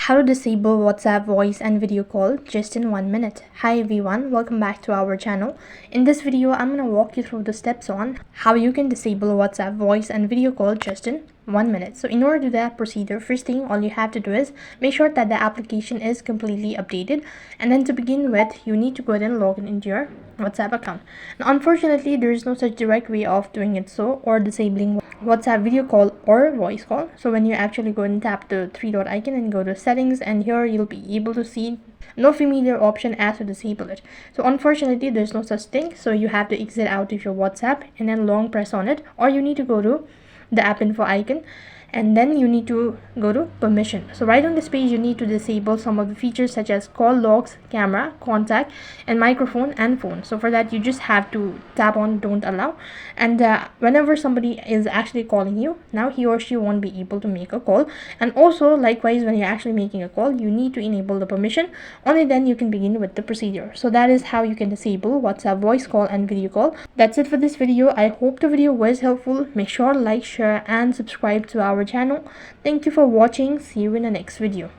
How to disable WhatsApp voice and video call just in 1 minute. Hi everyone, welcome back to our channel. In this video, I'm going to walk you through the steps on how you can disable WhatsApp voice and video call just in 1 minute. So in order to do that procedure, first thing all you have to do is make sure that the application is completely updated, and then to begin with you need to go ahead and log in into your WhatsApp account. Now unfortunately there is no such direct way of doing it or disabling WhatsApp video call or voice call. So when you actually go and tap the three dot icon and go to settings, and here you'll be able to see no familiar option as to disable it. So unfortunately there's no such thing, so you have to exit out of your WhatsApp and then long press on it, or you need to go to the app info icon and then you need to go to permission. So right on this page you need to disable some of the features such as call logs, camera, contact, and microphone and phone. So for that you just have to tap on don't allow, and whenever somebody is actually calling you, now he or she won't be able to make a call. And also likewise, when you're actually making a call, you need to enable the permission. Only then you can begin with the procedure. So that is how you can disable WhatsApp voice call and video call. That's it for this video. I hope the video was helpful. Make sure to like, share, and subscribe to our channel. Thank you for watching. See you in the next video.